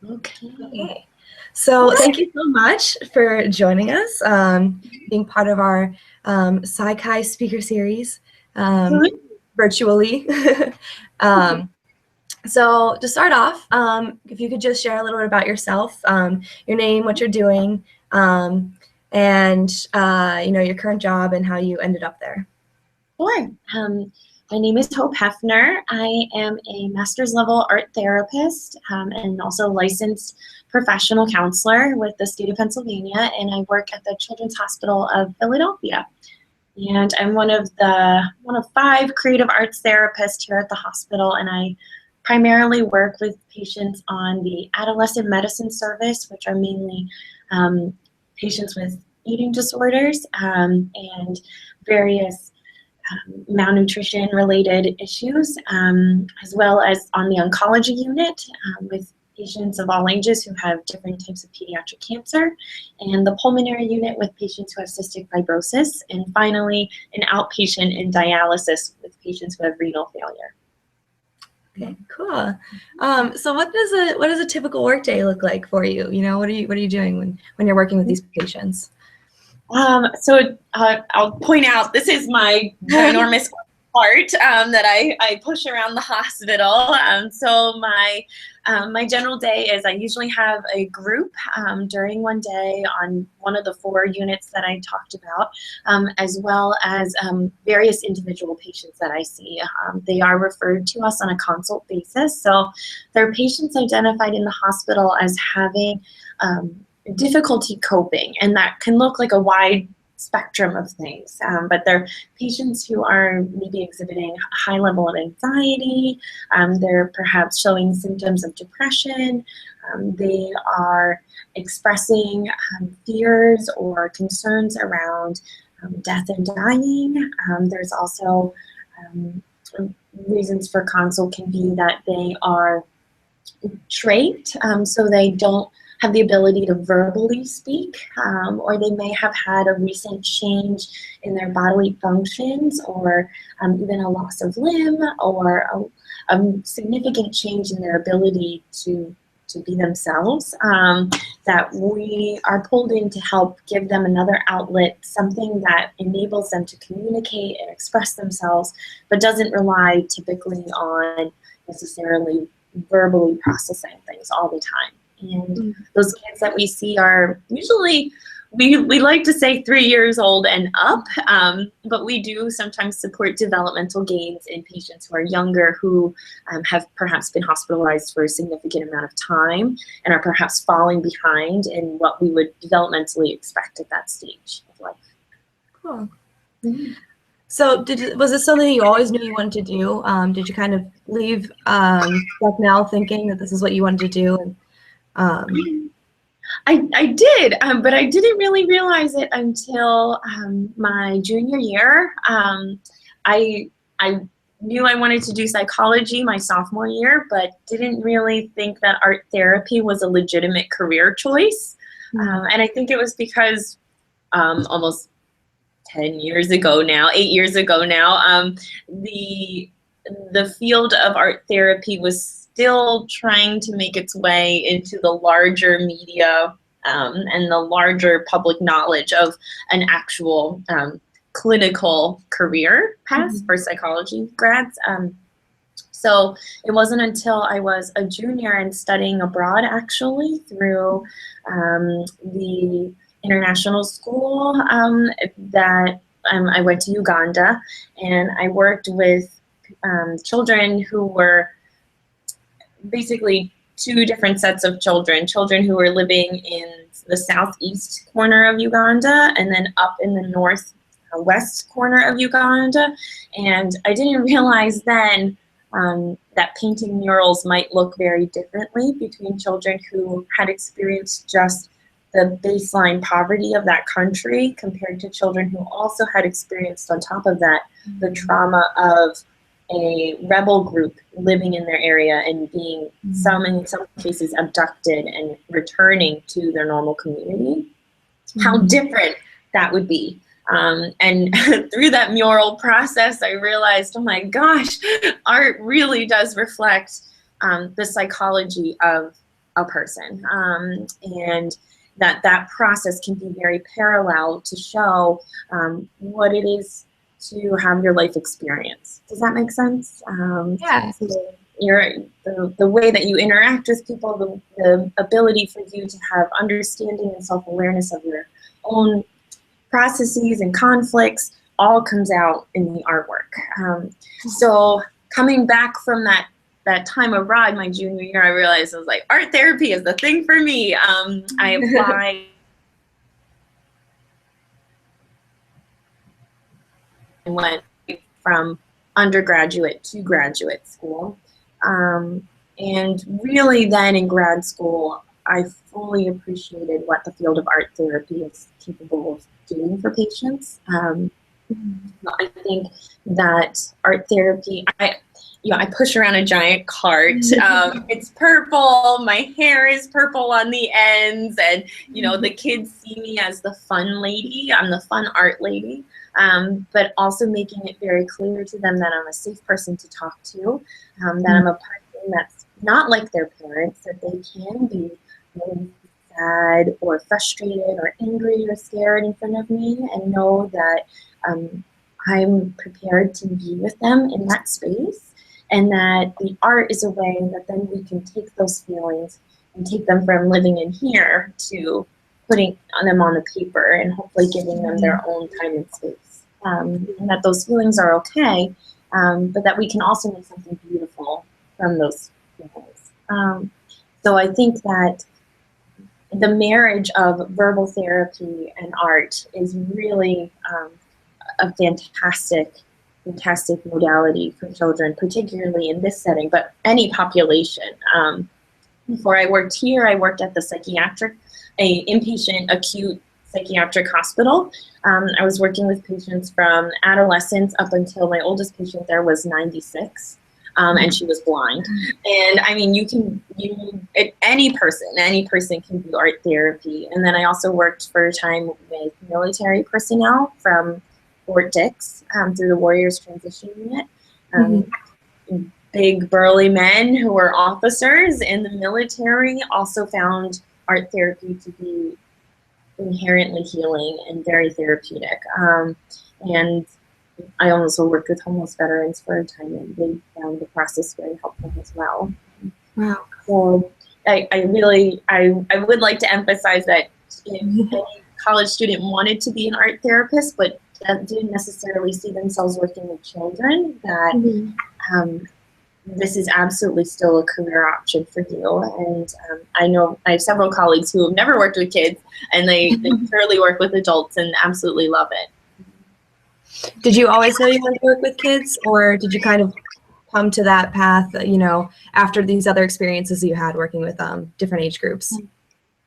Okay. So thank you so much for joining us, being part of our Sci-Chi speaker series virtually. um, so to start off, if you could just share a little bit about yourself, your name, what you're doing, and your current job and how you ended up there. Sure. My name is Heffner. I am a master's level art therapist and also licensed professional counselor with the state of Pennsylvania, and I work at the Children's Hospital of Philadelphia. And I'm one of 5 creative arts therapists here at the hospital, and I primarily work with patients on the adolescent medicine service, which are mainly patients with eating disorders and various malnutrition related issues, as well as on the oncology unit with patients of all ages who have different types of pediatric cancer, and the pulmonary unit with patients who have cystic fibrosis, and finally an outpatient in dialysis with patients who have renal failure. Okay, cool. So what does a typical workday look like for you? What are you doing when you're working with these patients? I'll point out, this is my ginormous cart that I push around the hospital. So my general day is I usually have a group during one day on one of the 4 units that I talked about, as well as various individual patients that I see. They are referred to us on a consult basis. So there are patients identified in the hospital as having difficulty coping, and that can look like a wide spectrum of things, but they're patients who are maybe exhibiting a high level of anxiety, they're perhaps showing symptoms of depression, they are expressing fears or concerns around death and dying. There's also reasons for consult can be that they are trait, so they don't have the ability to verbally speak, or they may have had a recent change in their bodily functions, or even a loss of limb, or a significant change in their ability to be themselves, that we are pulled in to help give them another outlet, something that enables them to communicate and express themselves, but doesn't rely typically on necessarily verbally processing things all the time. And those kids that we see are usually, we like to say 3 years old and up, but we do sometimes support developmental gains in patients who are younger, who have perhaps been hospitalized for a significant amount of time and are perhaps falling behind in what we would developmentally expect at that stage of life. Cool. So was this something you always knew you wanted to do? Did you kind of leave now thinking that this is what you wanted to do? I did, but I didn't really realize it until my junior year. I knew I wanted to do psychology my sophomore year, but didn't really think that art therapy was a legitimate career choice. And I think it was because almost 10 years ago now, 8 years ago now, the field of art therapy was still trying to make its way into the larger media and the larger public knowledge of an actual clinical career path for psychology grads. So it wasn't until I was a junior and studying abroad, actually, through the international school, that I went to Uganda, and I worked with children who were basically 2 different sets of children who were living in the southeast corner of Uganda and then up in the northwest corner of Uganda. And I didn't realize then that painting murals might look very differently between children who had experienced just the baseline poverty of that country compared to children who also had experienced on top of that the trauma of a rebel group living in their area and being in some cases abducted and returning to their normal community. How different that would be. And through that mural process, I realized, oh my gosh, art really does reflect the psychology of a person, and that process can be very parallel to show what it is to have your life experience. Does that make sense? Yeah. So the way that you interact with people, the ability for you to have understanding and self-awareness of your own processes and conflicts all comes out in the artwork. So coming back from that time abroad, my junior year, I realized I was like, art therapy is the thing for me. I applied and went from undergraduate to graduate school. And really then in grad school, I fully appreciated what the field of art therapy is capable of doing for patients. I think that art therapy, I push around a giant cart. It's purple, my hair is purple on the ends, and the kids see me as the fun lady. I'm the fun art lady. But also making it very clear to them that I'm a safe person to talk to, that I'm a person that's not like their parents, that they can be really sad or frustrated or angry or scared in front of me, and know that I'm prepared to be with them in that space, and that the art is a way that then we can take those feelings and take them from living in here to putting them on the paper and hopefully giving them their own time and space. And that those feelings are okay, but that we can also make something beautiful from those feelings. So I think that the marriage of verbal therapy and art is really a fantastic modality for children, particularly in this setting, but any population. Before I worked here, I worked at the inpatient acute psychiatric hospital. I was working with patients from adolescence up until my oldest patient there was 96. And she was blind. And I mean, any person can do art therapy. And then I also worked for a time with military personnel from Fort Dix through the Warriors Transition Unit. Big burly men who were officers in the military also found art therapy to be inherently healing and very therapeutic. And I also worked with homeless veterans for a time, and they found the process very helpful as well. Wow. So I would like to emphasize that if any college student wanted to be an art therapist, but didn't necessarily see themselves working with children, that this is absolutely still a career option for you. And I know I have several colleagues who have never worked with kids, and they purely work with adults and absolutely love it. Did you always know you wanted to work with kids, or did you kind of come to that path, after these other experiences you had working with different age groups?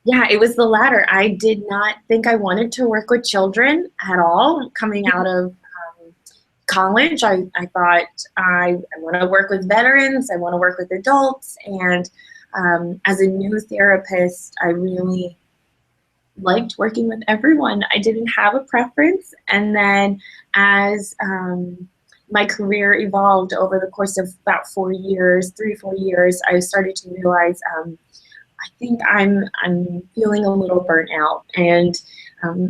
Yeah, it was the latter. I did not think I wanted to work with children at all coming out of college. I thought I want to work with veterans, I want to work with adults, and as a new therapist, I really liked working with everyone. I didn't have a preference. And then as my career evolved over the course of about 4 years, 3 or 4 years, I started to realize I think I'm feeling a little burnt out, and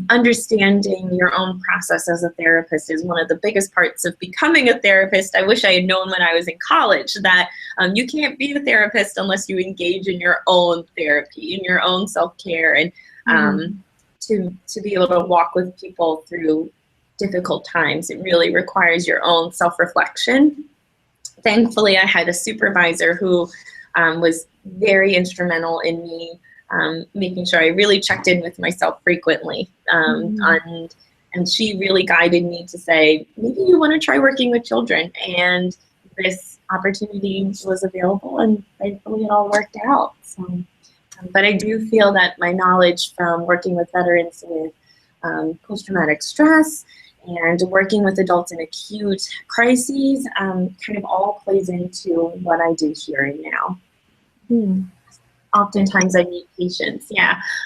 understanding your own process as a therapist is one of the biggest parts of becoming a therapist. I wish I had known when I was in college that you can't be a therapist unless you engage in your own therapy, in your own self-care, and to be able to walk with people through difficult times, it really requires your own self-reflection. Thankfully, I had a supervisor who was very instrumental in me making sure I really checked in with myself frequently. And she really guided me to say, maybe you want to try working with children. And this opportunity was available, and thankfully it all worked out. So, but I do feel that my knowledge from working with veterans with post-traumatic stress and working with adults in acute crises kind of all plays into what I do here and now. Oftentimes I meet patients,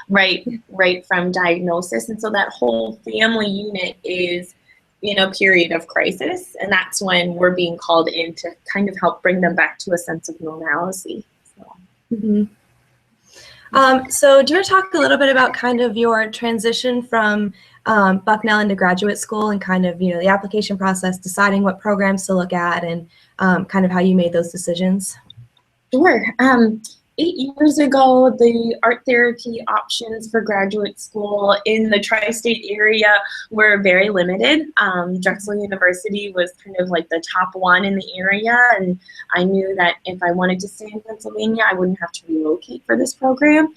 right from diagnosis, and so that whole family unit is in a period of crisis, and that's when we're being called in to kind of help bring them back to a sense of normalcy. So. So do you want to talk a little bit about kind of your transition from Bucknell into graduate school and kind of, the application process, deciding what programs to look at and kind of how you made those decisions? Sure. 8 years ago, the art therapy options for graduate school in the tri-state area were very limited. Drexel University was kind of like the top one in the area, and I knew that if I wanted to stay in Pennsylvania, I wouldn't have to relocate for this program.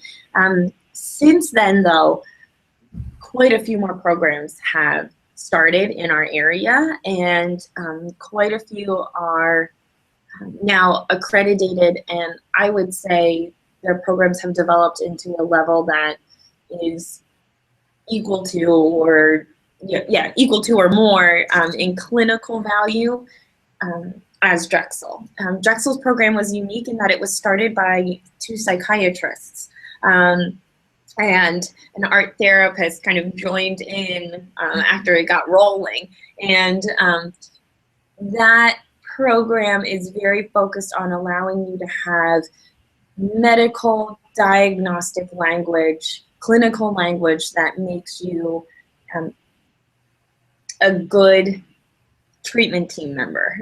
Since then, though, quite a few more programs have started in our area, and quite a few are now accredited, and I would say their programs have developed into a level that is equal to or equal to or more in clinical value as Drexel. Drexel's program was unique in that it was started by two psychiatrists. And an art therapist kind of joined in after it got rolling. And that program is very focused on allowing you to have medical diagnostic language, clinical language that makes you a good treatment team member.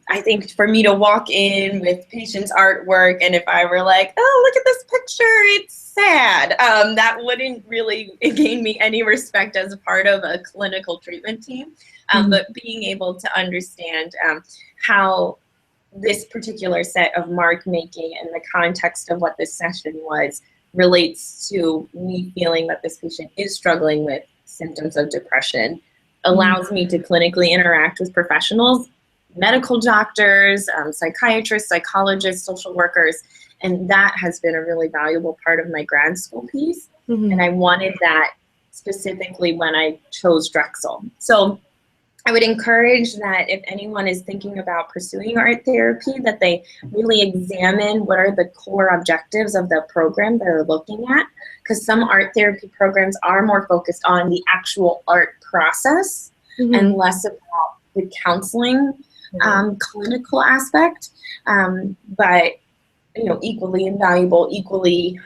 I think for me to walk in with patients' artwork, and if I were like, oh, look at this picture, it's sad, that wouldn't really gain me any respect as a part of a clinical treatment team. But being able to understand how this particular set of mark making and the context of what this session was relates to me feeling that this patient is struggling with symptoms of depression allows me to clinically interact with professionals, medical doctors, psychiatrists, psychologists, social workers, and that has been a really valuable part of my grad school piece. And I wanted that specifically when I chose Drexel. So I would encourage that if anyone is thinking about pursuing art therapy, that they really examine what are the core objectives of the program they're looking at, because some art therapy programs are more focused on the actual art process and less about the counseling clinical aspect, but equally invaluable, equally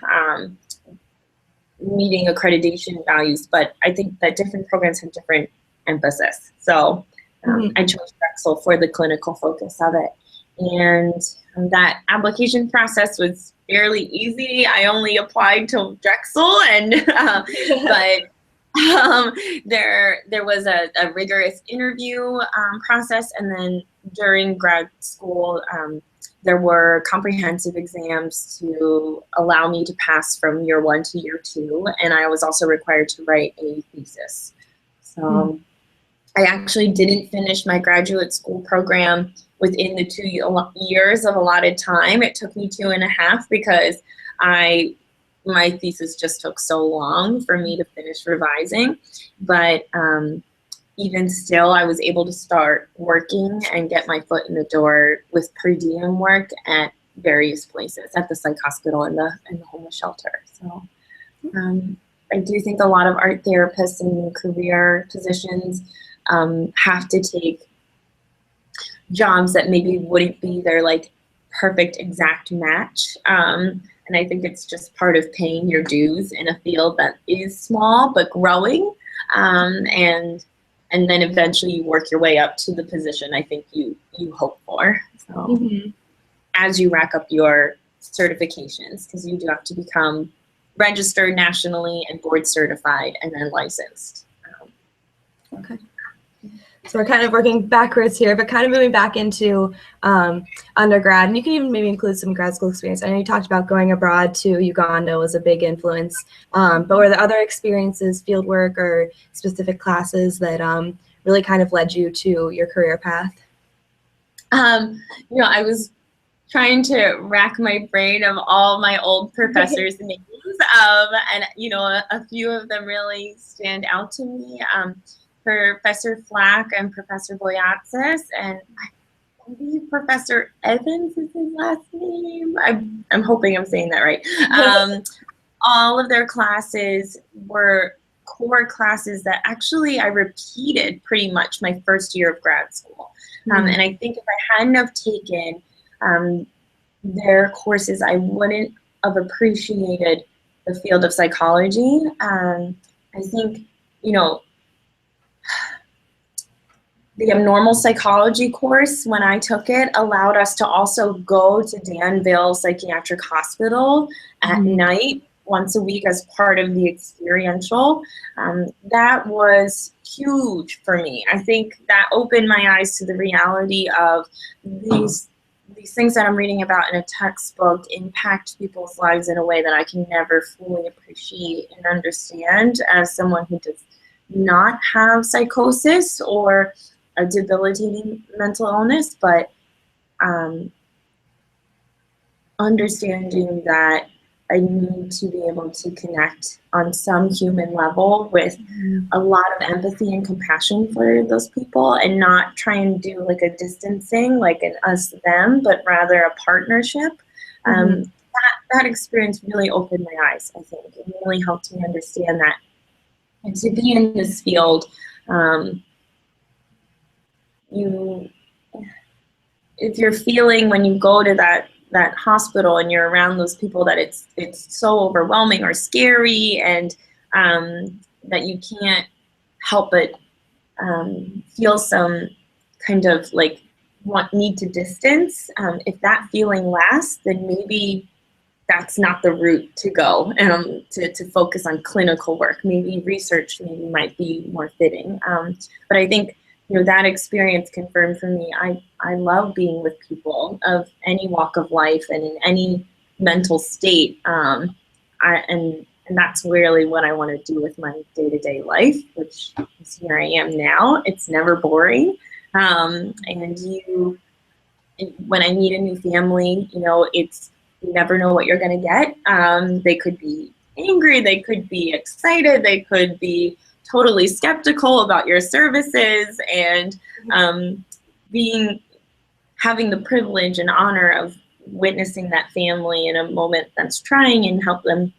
meeting accreditation values. But I think that different programs have different emphasis. So I chose Drexel for the clinical focus of it. And that application process was fairly easy. I only applied to Drexel, and but there was a rigorous interview process, and then during grad school there were comprehensive exams to allow me to pass from year 1 to year 2, and I was also required to write a thesis. So I actually didn't finish my graduate school program within the 2 years of allotted time. It took me 2.5 because my thesis just took so long for me to finish revising. But even still, I was able to start working and get my foot in the door with per diem work at various places, at the psych hospital and the homeless shelter. So I do think a lot of art therapists in career positions have to take jobs that maybe wouldn't be their like perfect exact match. And I think it's just part of paying your dues in a field that is small but growing. And then eventually you work your way up to the position I think you hope for. So as you rack up your certifications, because you do have to become registered nationally and board certified and then licensed. Okay. So we're kind of working backwards here, but kind of moving back into undergrad, and you can even maybe include some grad school experience. I know you talked about going abroad to Uganda was a big influence, but were there other experiences, fieldwork or specific classes that really kind of led you to your career path? I was trying to rack my brain of all my old professors' names, and a few of them really stand out to me. Professor Flack and Professor Boyatsis, and I believe Professor Evans is his last name. I'm hoping I'm saying that right. All of their classes were core classes that actually I repeated pretty much my first year of grad school. And I think if I hadn't have taken their courses, I wouldn't have appreciated the field of psychology. I think, you know, the abnormal psychology course, when I took it, allowed us to also go to Danville Psychiatric Hospital at night once a week as part of the experiential. That was huge for me. I think that opened my eyes to the reality of these things that I'm reading about in a textbook impact people's lives in a way that I can never fully appreciate and understand as someone who does not have psychosis or a debilitating mental illness, but understanding that I need to be able to connect on some human level with a lot of empathy and compassion for those people, and not try and do like a distancing, like an us-them, but rather a partnership. That experience really opened my eyes, I think. It really helped me understand that. And to be in this field, if you're feeling when you go to that hospital and you're around those people that it's so overwhelming or scary, and that you can't help but feel some kind of like need to distance, if that feeling lasts, then maybe that's not the route to go, to focus on clinical work. Maybe research might be more fitting. But I think, you know, that experience confirmed for me, I love being with people of any walk of life and in any mental state. And that's really what I want to do with my day-to-day life, which is here I am now. It's never boring. And when I meet a new family, you know, you never know what you're going to get. They could be angry, they could be excited, they could be totally skeptical about your services, and having the privilege and honor of witnessing that family in a moment that's trying and help them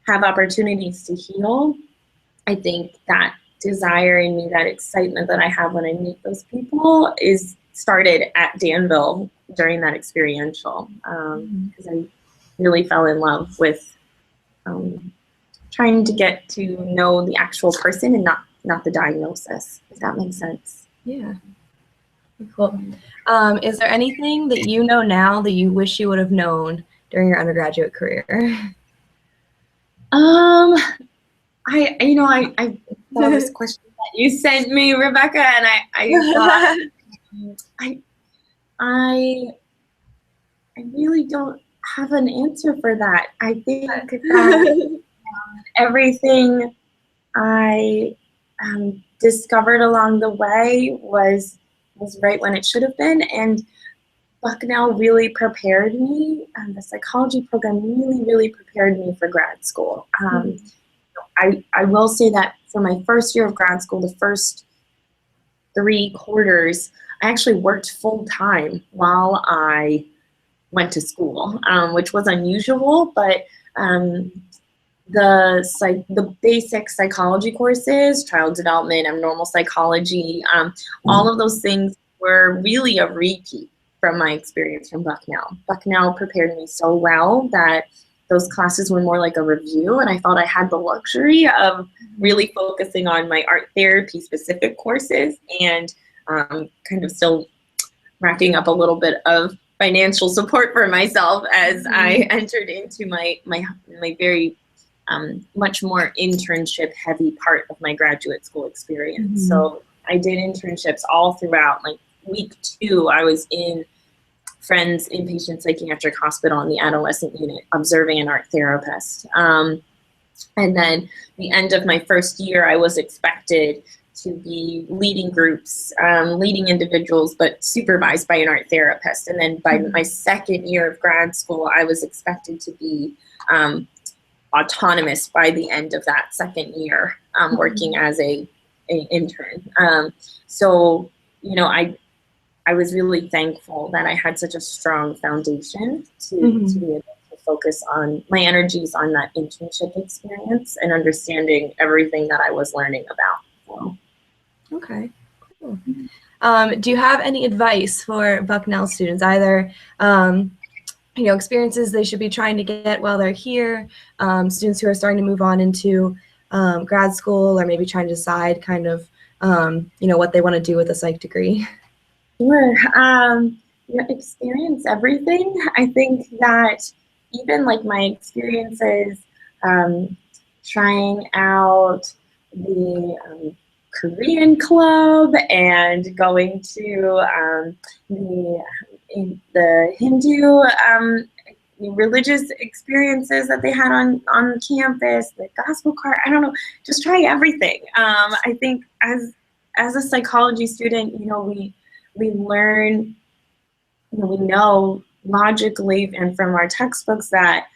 have opportunities to heal. I think that desire in me, that excitement that I have when I meet those people, is started at Danville during that experiential, because I really fell in love with trying to get to know the actual person and not the diagnosis, if that makes sense. Yeah. Cool. Is there anything that you know now that you wish you would have known during your undergraduate career? I saw this question that you sent me, Rebecca, and I thought I really don't have an answer for that. I think that everything I discovered along the way was right when it should have been, and Bucknell really prepared me, and the psychology program really prepared me for grad school. I will say that for my first year of grad school, the first 3 quarters, I actually worked full time while I went to school, which was unusual, but the basic psychology courses, child development, abnormal psychology, all of those things were really a repeat from my experience from Bucknell. Bucknell prepared me so well that those classes were more like a review, and I felt I had the luxury of really focusing on my art therapy specific courses, and kind of still racking up a little bit of financial support for myself as I entered into my very much more internship heavy part of my graduate school experience. So I did internships all throughout. Like week 2, I was in Friends Inpatient Psychiatric Hospital in the adolescent unit observing an art therapist. And then the end of my first year, I was expected to be leading groups, leading individuals, but supervised by an art therapist. And then by my second year of grad school, I was expected to be autonomous by the end of that second year, working as an intern. So, you know, I was really thankful that I had such a strong foundation to be able to focus on my energies on that internship experience and understanding everything that I was learning about. So. Okay, cool. Do you have any advice for Bucknell students, either experiences they should be trying to get while they're here, students who are starting to move on into grad school or maybe trying to decide kind of, what they want to do with a psych degree? Sure. Experience everything. I think that even like my experiences trying out the Korean club and going to the Hindu religious experiences that they had on campus, the gospel choir. I don't know, just try everything. I think as a psychology student, we learn, we know logically and from our textbooks that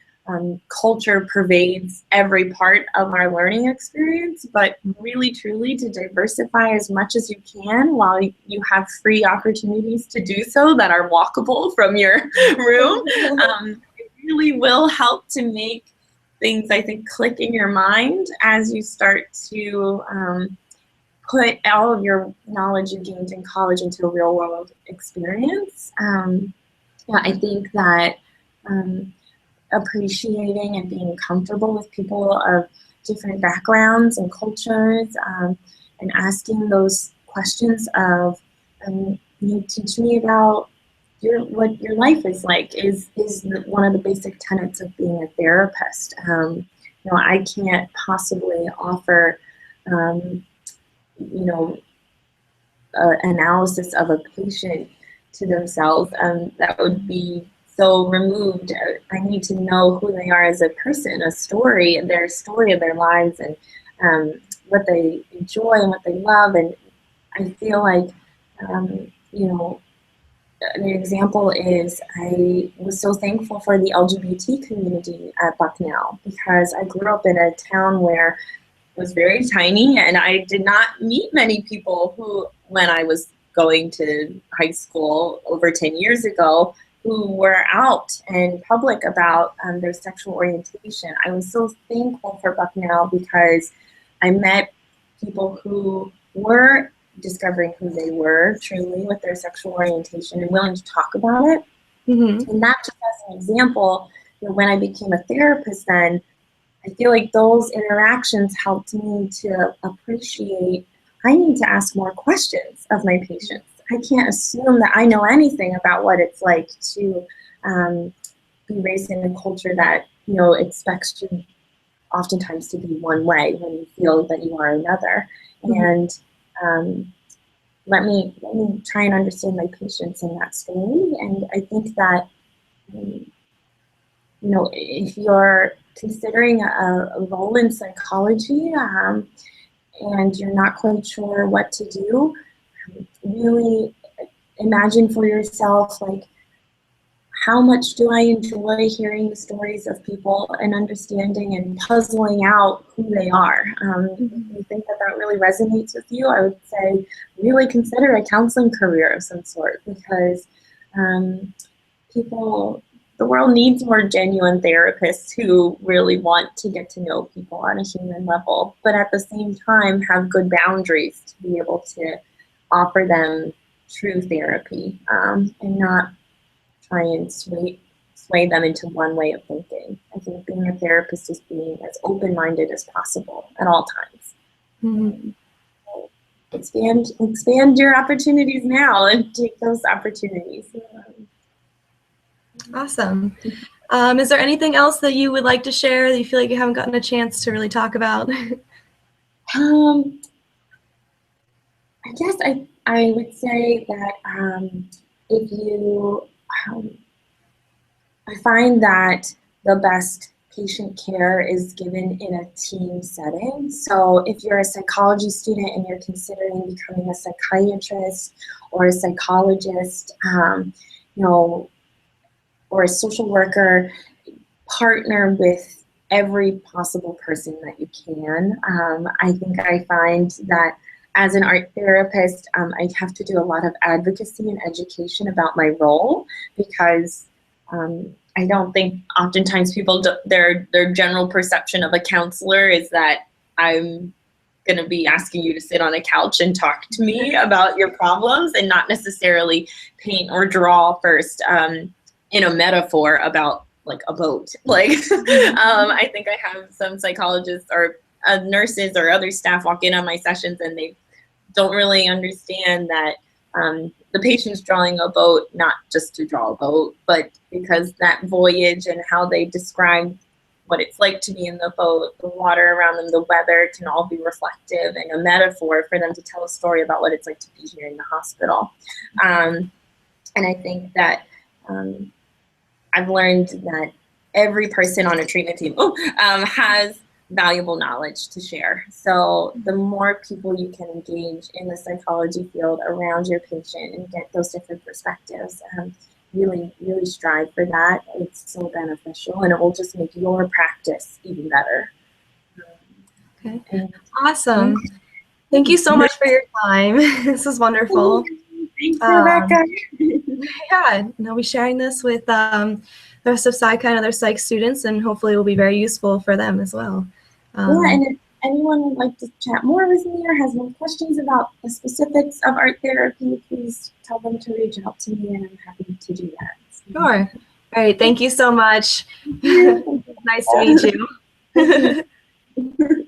culture pervades every part of our learning experience, but really truly to diversify as much as you can while you have free opportunities to do so that are walkable from your room, it really will help to make things, I think, click in your mind as you start to put all of your knowledge you gained in college into a real world experience. I think that appreciating and being comfortable with people of different backgrounds and cultures, and asking those questions of, teach me about what your life is like is one of the basic tenets of being a therapist. I can't possibly offer analysis of a patient to themselves, that would be so removed. I need to know who they are as a person, a story, their story of their lives, and what they enjoy and what they love. And I feel like, an example is I was so thankful for the LGBT community at Bucknell because I grew up in a town where was very tiny, and I did not meet many people who, when I was going to high school over 10 years ago, who were out and public about their sexual orientation. I was so thankful for Bucknell because I met people who were discovering who they were truly with their sexual orientation and willing to talk about it. Mm-hmm. And that, just as an example, when I became a therapist then, I feel like those interactions helped me to appreciate I need to ask more questions of my patients. I can't assume that I know anything about what it's like to be raised in a culture that expects you oftentimes to be one way when you feel that you are another. Mm-hmm. And let me try and understand my patients in that story. And I think that if you're considering a role in psychology and you're not quite sure what to do, really imagine for yourself, like, how much do I enjoy hearing the stories of people and understanding and puzzling out who they are? If you think that really resonates with you, I would say really consider a counseling career of some sort, because the world needs more genuine therapists who really want to get to know people on a human level, but at the same time have good boundaries to be able to offer them true therapy, and not try and sway them into one way of thinking. I think being a therapist is being as open-minded as possible at all times. Mm-hmm. Expand your opportunities now and take those opportunities. Awesome. Is there anything else that you would like to share that you feel like you haven't gotten a chance to really talk about? I guess I would say that if you, I find that the best patient care is given in a team setting. So if you're a psychology student and you're considering becoming a psychiatrist or a psychologist, or a social worker, partner with every possible person that you can. I think I find that as an art therapist, I have to do a lot of advocacy and education about my role, because I don't think oftentimes people, their general perception of a counselor is that I'm going to be asking you to sit on a couch and talk to me about your problems, and not necessarily paint or draw first. in a metaphor about like a boat. Like, I think I have some psychologists or nurses or other staff walk in on my sessions and they don't really understand that the patient's drawing a boat, not just to draw a boat, but because that voyage and how they describe what it's like to be in the boat, the water around them, the weather can all be reflective and a metaphor for them to tell a story about what it's like to be here in the hospital. And I think that I've learned that every person on a treatment team has valuable knowledge to share. So the more people you can engage in the psychology field around your patient and get those different perspectives, really strive for that. It's so beneficial and it will just make your practice even better. Okay. Awesome. Thank you so much for your time. This was wonderful. Thanks, Rebecca. Yeah, and I'll be sharing this with the rest of PsyCon and other psych students, and hopefully it will be very useful for them as well. Yeah, and if anyone would like to chat more with me or has more questions about the specifics of art therapy, please tell them to reach out to me, and I'm happy to do that. Sure. All right. Thank you so much. Nice to meet you.